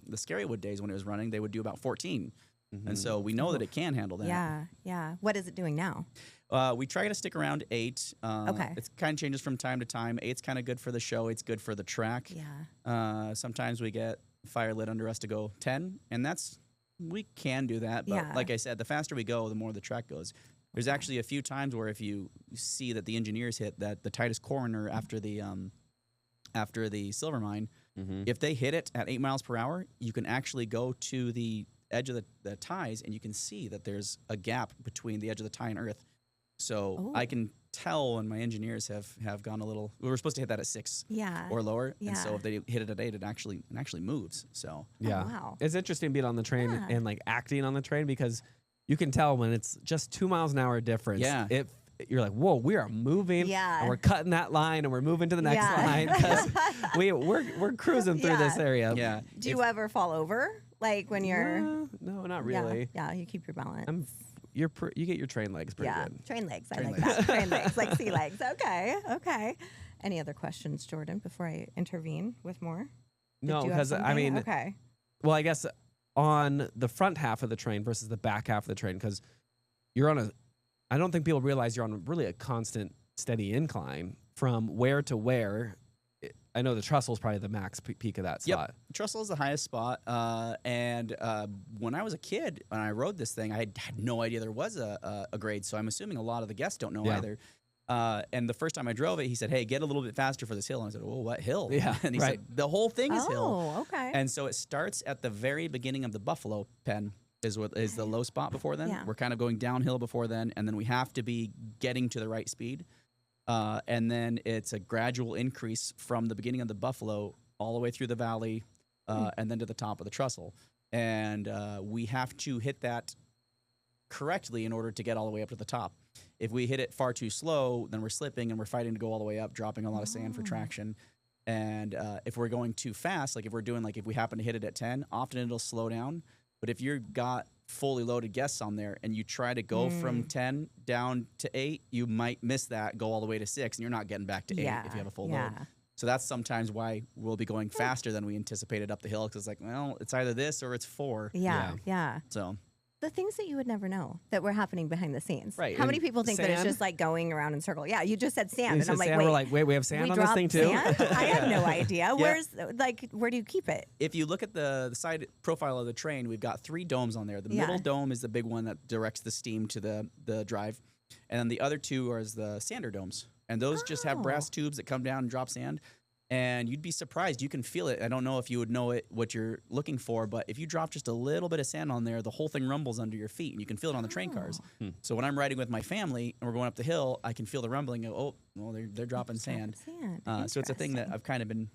the Scarywood days when it was running, they would do about 14, and so we know that it can handle that. Yeah. What is it doing now? We try to stick around 8. Okay. It kind of changes from time to time. 8's kind of good for the show. It's good for the track. Yeah. Sometimes we get fire lit under us to go 10, and we can do that, but like I said, the faster we go, the more the track goes. There's actually a few times where if you see that the engineers hit that the tightest corner after the silver mine, if they hit it at 8 miles per hour, you can actually go to the edge of the ties and you can see that there's a gap between the edge of the tie and earth. So I can tell when my engineers have gone a little. We were supposed to hit that at 6 or lower, and so if they hit it at 8, it actually moves. So wow. It's interesting being on the train and like acting on the train because you can tell when it's just 2 miles an hour difference. Yeah. You're like, whoa, we are moving, and we're cutting that line, and we're moving to the next line because we're cruising through this area. Yeah. Do you ever fall over, like when you're? No, not really. Yeah, you keep your balance. You get your train legs pretty good. Train legs. I like that. Train legs, like sea legs. Okay. Any other questions, Jordan, before I intervene with more? No, because I mean, okay. Well, I guess on the front half of the train versus the back half of the train, because you're on I don't think people realize you're on really a constant, steady incline from where to where. I know the trestle is probably the max peak of that spot. Trestle is the highest spot. And when I was a kid, when I rode this thing, I had no idea there was a grade. So I'm assuming a lot of the guests don't know either. And the first time I drove it, he said, "Hey, get a little bit faster for this hill." And I said, "Well, what hill?" Yeah, and he said, "The whole thing is hill." Oh, okay. And so it starts at the very beginning of the Buffalo Pen. Is the low spot before then. Yeah. We're kind of going downhill before then, and then we have to be getting to the right speed. And then it's a gradual increase from the beginning of the Buffalo all the way through the valley and then to the top of the trestle. And we have to hit that correctly in order to get all the way up to the top. If we hit it far too slow, then we're slipping and we're fighting to go all the way up, dropping a lot of sand for traction. And if we're going too fast, like if we happen to hit it at 10, often it'll slow down. But if you've got fully loaded guests on there and you try to go from 10 down to 8, you might miss that, go all the way to 6, and you're not getting back to 8 if you have a full load. So that's sometimes why we'll be going faster than we anticipated up the hill, because it's like, well, it's either this or it's 4. Yeah. So the things that you would never know that were happening behind the scenes. Right. How many people think that it's just like going around in circle? Yeah, you just said sand. You and I'm like, sand. wait. We're like, wait, we have sand on this thing too? Sand? I had no idea. Where do you keep it? if you look at the side profile of the train, we've got 3 domes on there. The middle dome is the big one that directs the steam to the drive. And then the other 2 are the sander domes. And those just have brass tubes that come down and drop sand. And you'd be surprised. You can feel it. I don't know if you would know what you're looking for, but if you drop just a little bit of sand on there, the whole thing rumbles under your feet, and you can feel it on the train cars. So when I'm riding with my family and we're going up the hill, I can feel the rumbling. Oh, well, they're dropping sand. So it's a thing that I've kind of been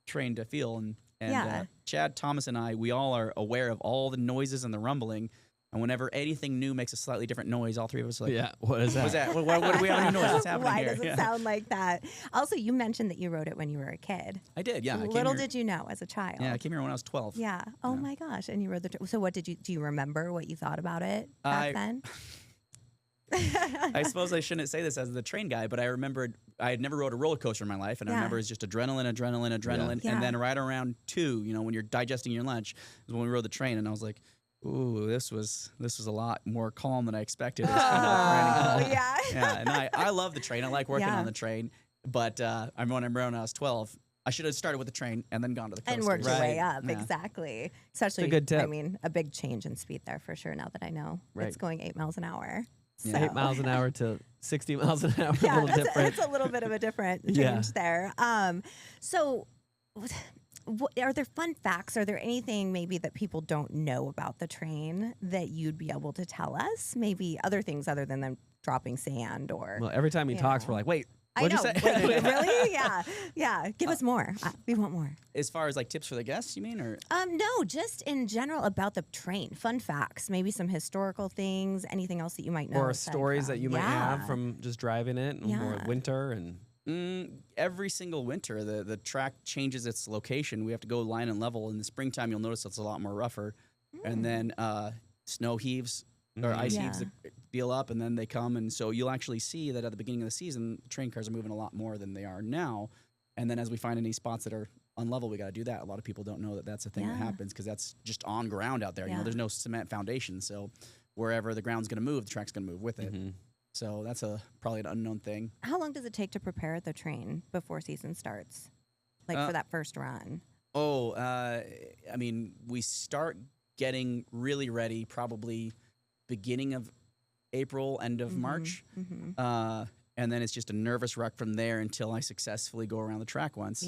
trained to feel. And Chad, Thomas, and I, we all are aware of all the noises and the rumbling. And whenever anything new makes a slightly different noise, all 3 of us are like, what is that? What's that? What do we have any noise? What's happening Why here? does it sound like that? Also, you mentioned that you wrote it when you were a kid. I did, yeah. Little did you know as a child. Yeah, I came here when I was 12. Yeah. Oh my gosh. And you wrote so what do you remember what you thought about it back then? I suppose I shouldn't say this as the train guy, but I remembered I had never rode a roller coaster in my life, and I remember it's just adrenaline. And then right around 2, when you're digesting your lunch, is when we rode the train, and I was like, ooh, this was a lot more calm than I expected. Yeah. And I love the train. I like working on the train, but I remember when I was 12, I should have started with the train and then gone to the coasters. And worked your way up, exactly. Especially, a good tip. I mean, a big change in speed there for sure, now that I know. It's going 8 miles an hour. So. 8 miles an hour to 60 miles an hour. Yeah, a little different. It's a little bit of a different change there. So are there fun facts? Are there anything maybe that people don't know about the train that you'd be able to tell us? Maybe other things other than them dropping sand or... Well, every time he talks, we're like, wait, I know. what'd you say? Wait, really? Yeah. Give us more. We want more. As far as like tips for the guests, you mean, or no, just in general about the train. Fun facts, maybe some historical things, anything else that you might know, or stories that you might have from just driving it, or winter and. Every single winter, the track changes its location. We have to go line and level. In the springtime, you'll notice it's a lot more rougher, and then snow heaves. Or ice heaves peel up, and then they come. And so you'll actually see that at the beginning of the season, train cars are moving a lot more than they are now. And then as we find any spots that are unlevel, we got to do that. A lot of people don't know that that's a thing that happens because that's just on ground out there. There's no cement foundation. So wherever the ground's going to move, the track's going to move with it. So that's probably an unknown thing. How long does it take to prepare the train before season starts? Like for that first run? I mean, we start getting really ready probably beginning of April, end of March. And then it's just a nervous wreck from there until I successfully go around the track once.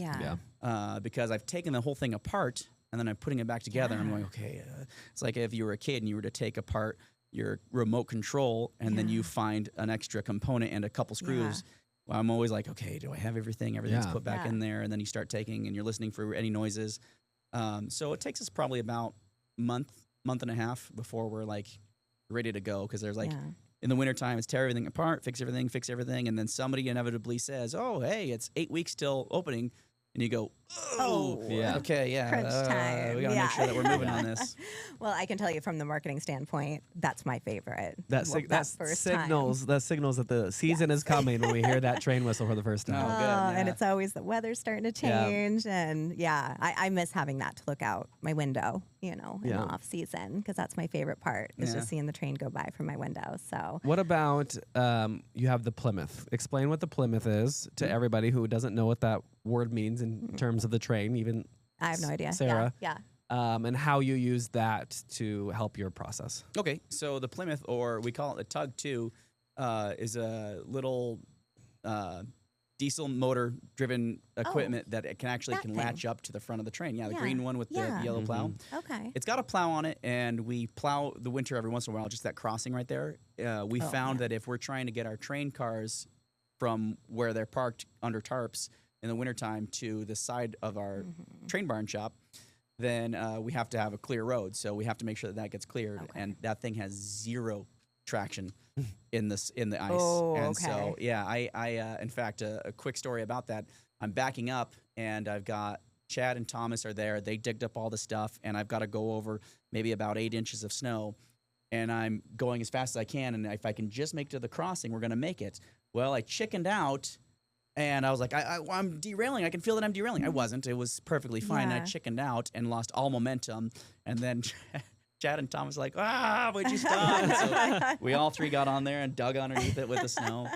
Because I've taken the whole thing apart and then I'm putting it back together. And I'm going, okay, it's like if you were a kid and you were to take apart your remote control and then you find an extra component and a couple screws. Well, I'm always like, okay, do I have everything? Everything's put back in there. And then you start taking and you're listening for any noises. So it takes us probably about month and a half before we're like ready to go. Because there's like, in the wintertime, it's tear everything apart, fix everything. And then somebody inevitably says, oh, hey, it's 8 weeks till opening. And you go, okay, crunch time. We got to make sure that we're moving on this. Well, I can tell you from the marketing standpoint, that's my favorite. That signals that the season is coming when we hear that train whistle for the first time. And it's always the weather's starting to change. And I miss having that to look out my window, in the off season, because that's my favorite part is just seeing the train go by from my window. So what about you have the Plymouth? Explain what the Plymouth is to everybody who doesn't know what that word means in terms of the train. Even I have no idea. Sarah, and how you use that to help your process. Okay, so the Plymouth, or we call it the Tug 2, is a little diesel motor driven equipment that it can latch up to the front of the train. The green one with the yellow plow. Okay. It's got a plow on it, and we plow the winter every once in a while, just that crossing right there. We found that if we're trying to get our train cars from where they're parked under tarps in the wintertime to the side of our train barn shop, then we have to have a clear road. So we have to make sure that gets cleared. And that thing has zero traction in the ice. So, in fact, a quick story about that. I'm backing up, and I've got Chad and Thomas are there. They digged up all the stuff, and I've got to go over maybe about 8 inches of snow. and I'm going as fast as I can, and if I can just make it to the crossing, we're going to make it. Well, I chickened out, and I was like, I'm derailing. I can feel that I'm derailing. I wasn't. It was perfectly fine. I chickened out and lost all momentum, and then Chad and Tom was like, would you stop? So we all three got on there and dug underneath it with the snow.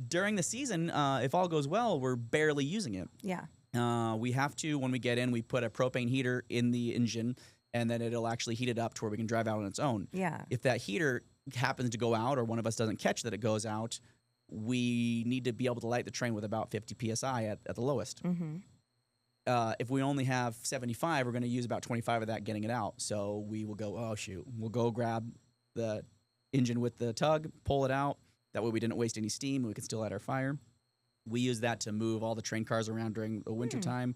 During the season, if all goes well, we're barely using it. Yeah. We have to, when we get in, we put a propane heater in the engine, and then it'll actually heat it up to where we can drive out on its own. Yeah. If that heater happens to go out or one of us doesn't catch that it goes out, we need to be able to light the train with about 50 PSI at the lowest. Mm-hmm. If we only have 75, we're going to use about 25 of that getting it out. So we will go, oh, shoot. We'll go grab the engine with the tug, pull it out. That way we didn't waste any steam. We could still light our fire. We use that to move all the train cars around during the winter time.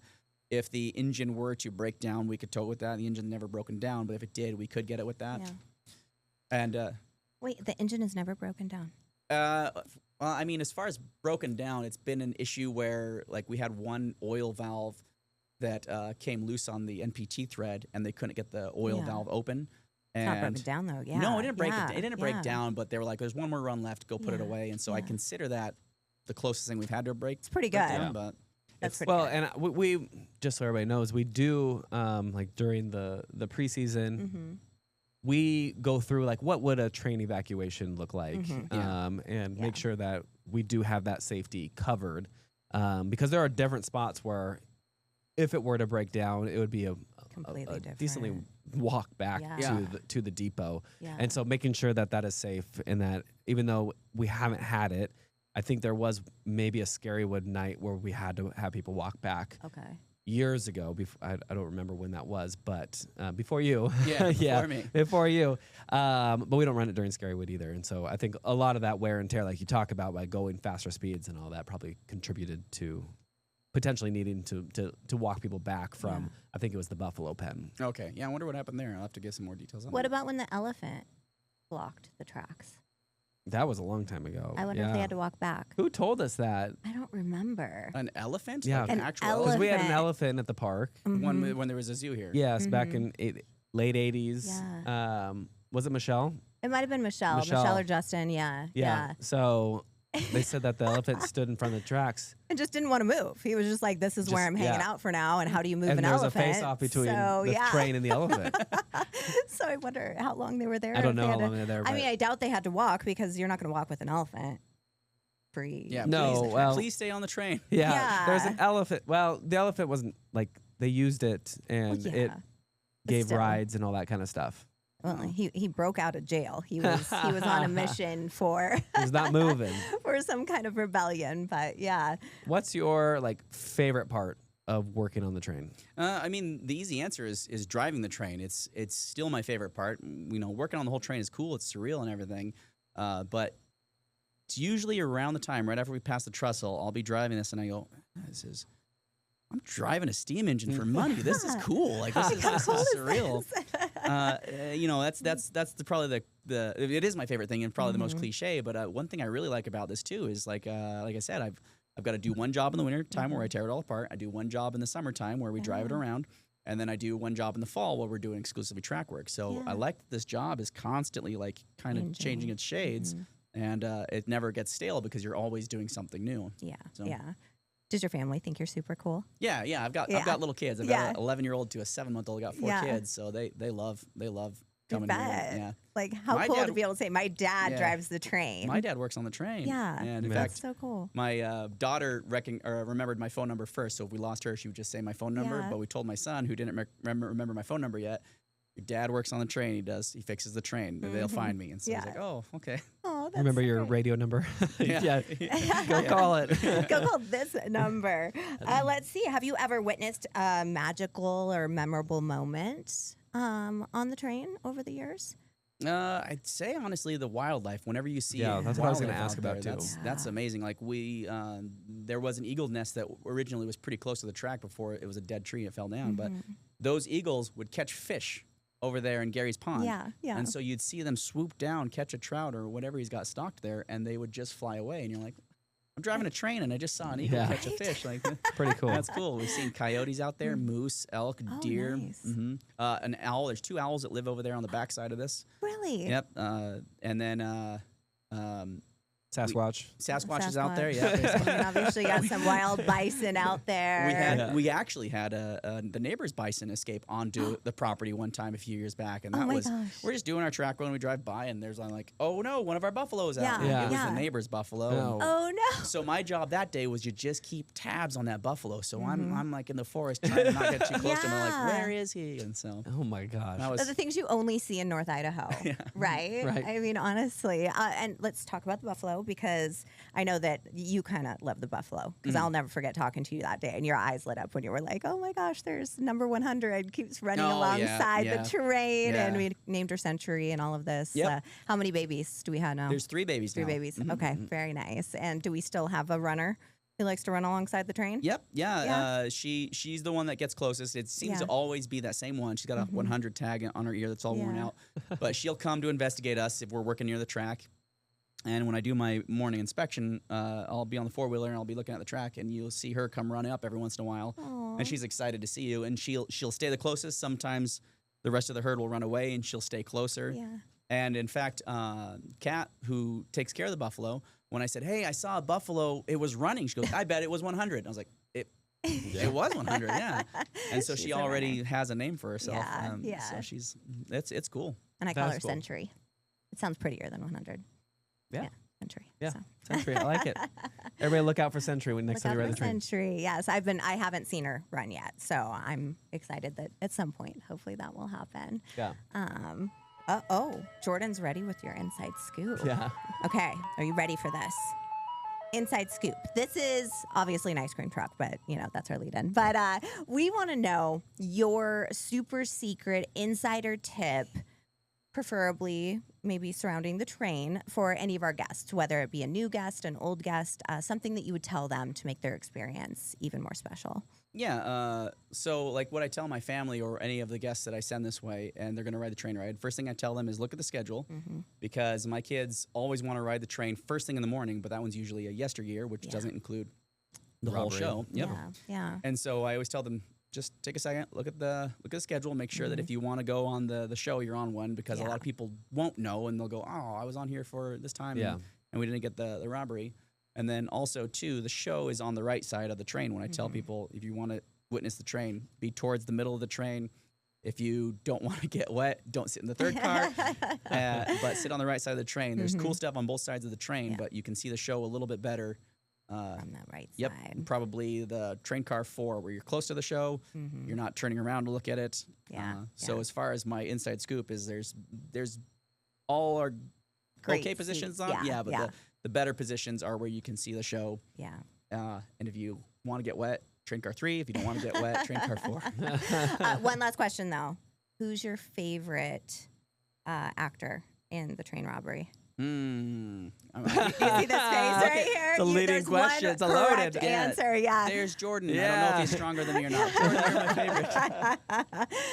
If the engine were to break down, we could tow it with that. The engine never broken down, but if it did, we could get it with that. Yeah. And wait, the engine is never broken down? Well, I mean, as far as broken down, it's been an issue where, like, we had one oil valve that came loose on the NPT thread, and they couldn't get the oil valve open. It's not broken down, though. Yeah. No, it didn't break. It didn't break down, but they were like, "There's one more run left. Go put it away." And so I consider that the closest thing we've had to a break. It's pretty good. Down, but that's pretty good. And we just so everybody knows, we do like during the preseason. We go through like what would a train evacuation look like, and make sure that we do have that safety covered, because there are different spots where if it were to break down, it would be a decently walk back to the depot, and so making sure that that is safe and that even though we haven't had it, I think there was maybe a Scarywood night where we had to have people walk back. Okay. Years ago, I don't remember when that was, but before you. Yeah, before me. Before you. But we don't run it during Scarywood either. And so I think a lot of that wear and tear, like you talk about, by going faster speeds and all that, probably contributed to potentially needing to walk people back from, I think it was the Buffalo Pen. Okay. Yeah, I wonder what happened there. I'll have to get some more details on that. What about when the elephant blocked the tracks? That was a long time ago. I wonder if they had to walk back. Who told us that? I don't remember. An elephant? Yeah. Like an actual elephant. Because we had an elephant at the park. When there was a zoo here. Yes, back in late 80s. Yeah. Was it Michelle? It might have been Michelle or Justin. Yeah. So they said that the elephant stood in front of the tracks. And just didn't want to move. He was just like, this is where I'm hanging out for now. And how do you move an elephant? And there was a face-off between the train and the elephant. So I wonder how long they were there. I don't know how long they were there. I mean, I doubt they had to walk because you're not going to walk with an elephant. Free. Yeah, no, please stay on the train. Yeah, there's an elephant. Well, the elephant wasn't, like, they used it and it gave rides and all that kind of stuff. Well, he broke out of jail. He was on a mission for he was not moving for some kind of rebellion. But yeah, what's your favorite part of working on the train? I mean, the easy answer is driving the train. It's still my favorite part. You know, working on the whole train is cool. It's surreal and everything, but it's usually around the time right after we pass the trestle, I'll be driving this and I go, I'm driving a steam engine for money. This is cool. Like this is surreal. You know, that's probably the it is my favorite thing and probably the most cliche. But one thing I really like about this too is like I said, I've got to do one job in the winter time where I tear it all apart. I do one job in the summertime where we drive it around, and then I do one job in the fall where we're doing exclusively track work. So I like that this job is constantly like kind of changing its shades, and it never gets stale because you're always doing something new. Yeah. Does your family think you're super cool? Yeah. I've got little kids. I've got an 11-year-old to a 7-month-old. Got 4 kids, so they love coming here. Yeah. Like how cool to be able to say my dad drives the train. My dad works on the train. Yeah. And in that's fact, so cool. My daughter remembered my phone number first. So if we lost her, she would just say my phone number. But we told my son, who didn't remember my phone number yet, your dad works on the train. He fixes the train. They'll find me. And so he's like, oh, okay. Oh, that's remember your great. radio number? Go call it. Go call this number. Let's see. Have you ever witnessed a magical or memorable moment on the train over the years? I'd say honestly the wildlife. Whenever you see that's what I was going to ask about too. That's amazing. Like there was an eagle nest that originally was pretty close to the track before it was a dead tree and it fell down. But those eagles would catch fish over there in Gary's Pond. Yeah. And so you'd see them swoop down, catch a trout or whatever he's got stocked there, and they would just fly away. And you're like, I'm driving a train and I just saw an eagle catch a fish. Like, pretty cool. That's cool. We've seen coyotes out there, moose, elk, deer, nice. an owl. There's 2 owls that live over there on the backside of this. Really? Yep. And then Sasquatch. Sasquatch is out there. Yeah. And obviously, you got some wild bison out there. We actually had the neighbor's bison escape onto the property one time a few years back, and that was we're just doing our track run. We drive by, and there's like, oh no, one of our buffaloes out. Yeah. It was the neighbor's buffalo. No. Oh no! So my job that day was you just keep tabs on that buffalo. So I'm like in the forest trying to not get too close to him. I'm like, where is he? And so Oh my gosh. that was The things you only see in North Idaho, right? Right. I mean, honestly. And let's talk about the buffalo, because I know that you kind of love the buffalo, because I'll never forget talking to you that day and your eyes lit up when you were like, oh my gosh, there's number 100 keeps running alongside the terrain. And we named her Century and all of this. Yep. How many babies do we have now? There's 3 babies now. 3 babies. Okay, very nice. And do we still have a runner who likes to run alongside the train? Yep. Yeah. She's the one that gets closest. It seems to always be that same one. She's got a 100 tag on her ear that's all worn out. But she'll come to investigate us if we're working near the track. And when I do my morning inspection, I'll be on the 4-wheeler and I'll be looking at the track, and you'll see her come running up every once in a while. Aww. And she's excited to see you, and she'll stay the closest. Sometimes the rest of the herd will run away, and she'll stay closer. Yeah. And in fact, Kat, who takes care of the buffalo, when I said, hey, I saw a buffalo, it was running, she goes, I bet it was 100. I was like, it was 100, yeah. And so she already has a name for herself. So it's cool. And I call her Century. It sounds prettier than 100. Yeah. Century. Yeah. So. Century. I like it. Everybody look out for Century when next time you ride the train. Century. Yes. I haven't seen her run yet. So I'm excited that at some point, hopefully that will happen. Yeah. Jordan's ready with your inside scoop. Yeah. Okay. Are you ready for this? Inside scoop. This is obviously an ice cream truck, but that's our lead in. But we want to know your super secret insider tip, preferably maybe surrounding the train, for any of our guests, whether it be a new guest, an old guest, something that you would tell them to make their experience even more special. Yeah. So like what I tell my family or any of the guests that I send this way and they're going to ride the train ride, first thing I tell them is look at the schedule, because my kids always want to ride the train first thing in the morning, but that one's usually a yesteryear, which doesn't include the whole show. Yep. Yeah. And so I always tell them, just take a second, look at the schedule, make sure that if you want to go on the show, you're on one, because a lot of people won't know and they'll go, oh, I was on here for this time and we didn't get the robbery. And then also too, the show is on the right side of the train. When I tell people, if you want to witness the train, be towards the middle of the train. If you don't want to get wet, don't sit in the third car, but sit on the right side of the train. There's cool stuff on both sides of the train, but you can see the show a little bit better from that right Yep, side. probably the train car 4, where you're close to the show, you're not turning around to look at it. So as far as my inside scoop is, there's all our Great okay positions seats. on, but the better positions are where you can see the show. Yeah. And if you want to get wet, train car 3. If you don't want to get wet, train car 4. One last question though: who's your favorite actor in the train robbery? You see this face right here? It's a leading question. It's a loaded answer. Yeah. There's Jordan. I don't know if he's stronger than me or not. Jordan, you're my favorite.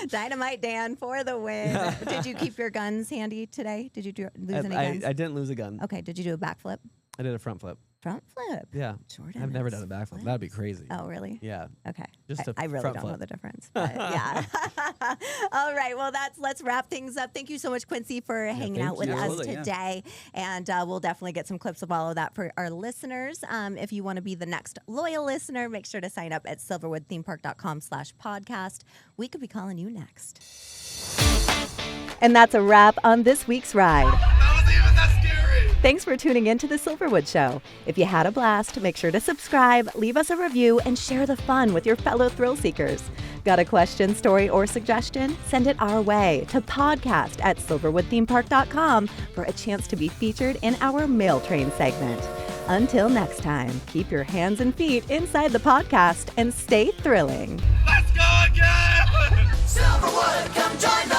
Dynamite Dan for the win. Did you keep your guns handy today? Did you lose any guns? I didn't lose a gun. Okay. Did you do a backflip? I did a front flip. Front flip. Yeah. Jordan. I've never done a backflip. That'd be crazy. Oh, really? Yeah. Okay. Just a I really front don't flip. know the difference. But yeah. All right. Well, let's wrap things up. Thank you so much, Quincy, for hanging out with us Absolutely, today. And we'll definitely get some clips of all of that for our listeners. If you want to be the next loyal listener, make sure to sign up at silverwoodthemepark.com/podcast. We could be calling you next. And that's a wrap on this week's ride. Thanks for tuning in to the Silverwood Show. If you had a blast, make sure to subscribe, leave us a review, and share the fun with your fellow thrill seekers. Got a question, story, or suggestion? Send it our way to podcast@silverwoodthemepark.com for a chance to be featured in our mail train segment. Until next time, keep your hands and feet inside the podcast and stay thrilling. Let's go again! Silverwood, come join me!